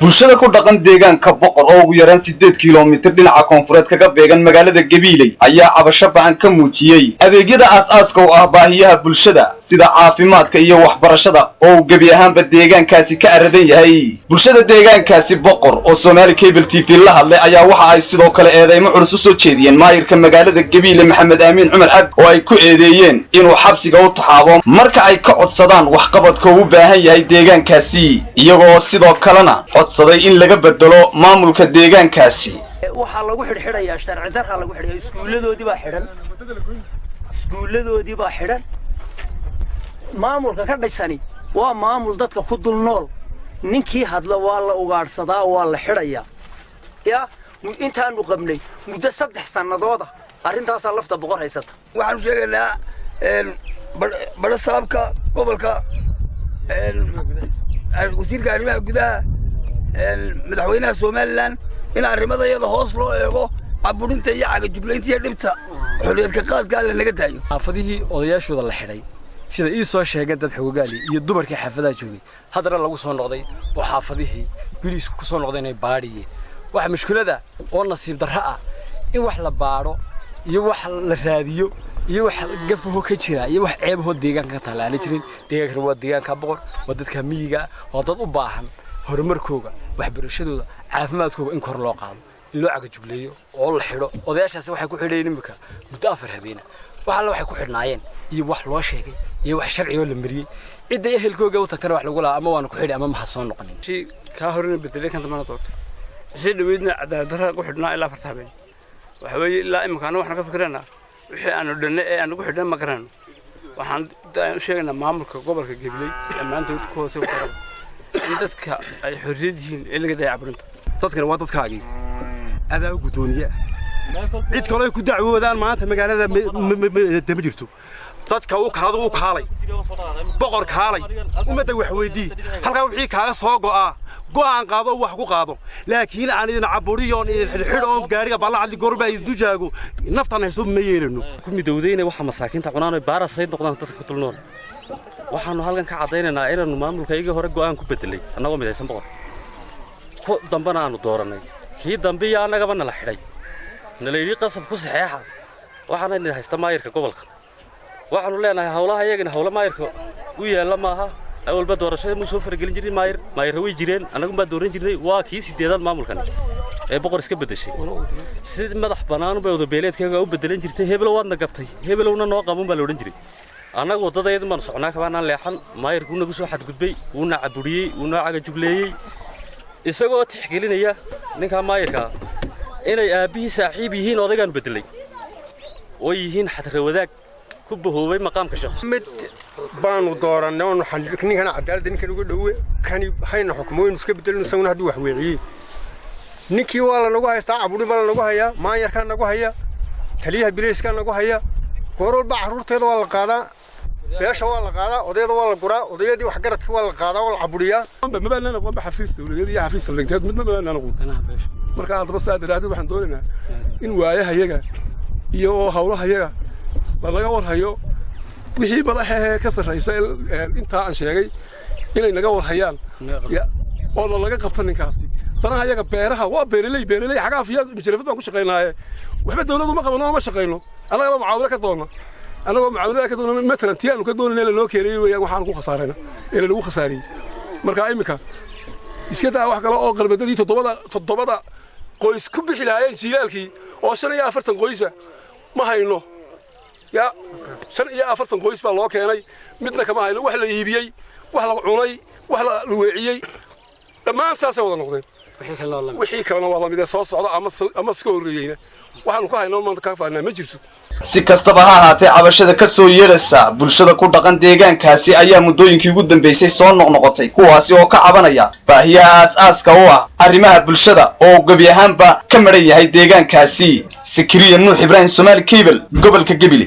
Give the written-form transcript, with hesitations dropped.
bulshada ku dhaqan deegaanka boqor oo ugu yaraan 8 kiiloomitir dhinaca koonfureed kaga beegan magaalada Gabiley ayaa cabasho baan ka muujiyay adeegyada aas-aaska u ah baahiyaha bulshada sida caafimaadka iyo waxbarashada oo gabi ahaanba deegaankaasi ka aradan yahay bulshada deegaankaasi boqor oo Somali Cable TV la hadlay ayaa waxa ay sidoo kale eedeymo culus u soo jeediyeen maayirka magaalada Gabiley Maxamed Amiin Cumar Cabdi oo ay ku eedeeyeen inuu xabsiga u taxaabo marka ay ka codsadaan waxqabadka u baahan yahay deegaankaasi iyagoo sidoo kalena codsaday in laga bedelo maamulka deegaankaasi waxa lagu xidhxidhayaa sharci darro lagu xidhayaa iskuuladoodii baa xidhan maamulka ka dhaysani waa maamul dadka ku dul nool ninkii hadla waa la ugaarsadaa waa la xidhayaa ya intaanu qabnay muddo 3 sanadooda arrintaas lafta boqor haysata waxaan sheegaynaa bada saabka gobolka wasiirka arrimaha gudaha madaxweynaha Soomaaliland in arrimadayada hoos loo eego aburinta iyo cagajugleynta iyo dhibta xorriyadka qaadka la naga daayo xaafadihii odayaashooda la xidhay sida ii soo sheegay dad xogaali iyo dumarkii xaafadaha joogay haddana lagu soo noqday oo xaafadihii biliisku ku soo noqday inay baadhiyeen waxa mushkilada oo nasiib darro ah in wax la baadho iyo wax la raadiyo iyo wax gafaho ka jira iyo wax ceebaho deegaanka talaana jirin deegaanka waa deegaanka boqor waa dadka miyiga oo dad u baahan horumarkooda waxbarashadooda caafimaadkooda in kor loo qaado in loo cagajugleeyo oo la xidho odayaashaasi waxay ku xidhayeen imika muddo 4 habeen waxa la waxay ku xidhnaayeen iyo wax loo sheegay iyo wax sharci oo la mariyay cidda ehelkooga u tagtana wax lagu laa ama waan ku xidhay ama ma soo noqonin si ka horina bedelay kan damana doortay si dhaweydna cadaalad darro ku xidhnaa ilaa 4 habeen waxa weeye ilaa imika waxaan ka fikiranaa wixii aanu dhanay ee aan ugu xidhan ma garano waxaan u sheegaynaa maamulka gobolka Gabiley dhammaantood ku hoose u qarab in dadka ay xorriyad yihiin ee laga dayacay burinta dadkan waa dadkaagii adaa gudoomiye cid kale ku dacwoodaan maanta magaalada ma jirto dadka uu kaado u kaalay boqor kaalay umada wax weydii halka wixii kaaga soo go'aan qaado wax ku qaado laakiin aan idin caburiyo xidho gaariga ballacad gorba ay dujaago naftan hayso ma yeelano ku midowdeena waxa masaakiinta qonaan baarasay noqdaan dadka ku nool waxaanu halkan ka cadeynaynaa inaanu maamulkayga hore go'aan ku bedelay annagoo midaysan boqor ku dambana aanu dooranay kii dambiya annagaba nala xidhay naleeyay qasab ku saxeexa waxaana in haysta maayirka gobolka waxaanu leenahay hawlaha iyagana hawla maayirka u yeela maaha awalba doorashada mu soo fargelin jiray maayir way jireen anagu ma dooran jirnay waa kii 8aad maamulkan ee boqor iska bedeshay sid madax banaan bay wada beeleedkaaga u bedelan jirtay hebel waadna gabtay hebelowna noo qaban baa la oran jiray anagu wadadayda man socnaa kabanaan leexan maayirku nagu soo xadgudbay uuna caburiyay uuna cagajugleeyay isagoo tixgelinaya ninka maayirka inay aabihii saaxiib yihiin odaygan bedelay oo yihiin xadra wadaag ku bahoobay maqaamka shakhsi mid baanu dooranay oo ninkana cadaalad ninkan ugu dhawe kan hayna xukumoon iska bedelno isaguna hadii wax weeciyay ninkii waa la nagu haystaa caburi baa la nagu hayaa maayirka nagu haya taliyaha bileeska nagu haya goorolba caruurteeda waa la qaadaa beesha waa la qaadaa odayada waa la guraa odayadii wax garadkii waa la qaadaa oo la caburiyaa ma baan la qoon xafiis dawladeed iyo xafiis lagteed mid ma baan la qoon marka aad bas aad raadid waxaan doonaynaa in waayaha iyaga iyo hawlaha iyaga laga warhayo wixii madaxeeda ka sarreeyay inta aan sheegay inay naga warhayaan oo laga qabto ninkaasi danaha iyaga beeraha waa beeraley xaga afiya injineerad baan ku shaqeynaaye waxba dawladdu ma qabano ma shaqeyno anaga mucaawilo ka doona مثلا تيان كدون إلى لو كيري ويا وحنا كو خسارنا إلى لو خساري مركا إمكا إسكتا واحد قال أو قرب بدي تضبط قويس كل خلايا جيالكي أو سنة يا أفرتن قويسة ما هينو يا سنة يا أفرتن قويس بالله كياني مثل كما هينو وحلا يبيي وحلا عني وحلا لوعيي لما أساسا ولا نقدين وحيك الله والله بدي صوص على أما سكوريين وحنا كو هينو ما تكافئنا ما جرتو si kastaba ha ahaatee cabashada ka soo yeeraysa bulshada ku dhaqan deegaankaasi ayaa muddooyinkii ugu dambeysay soo noqnoqotay kuwaasi oo ka cabanaya baahiyaha aas-aaska u ah arrimaha bulshada oo gabi ahaanba ka maran yahay deegaankaasi Sikriya Nuux Ibrahim Somali Cable gobolka Gabiley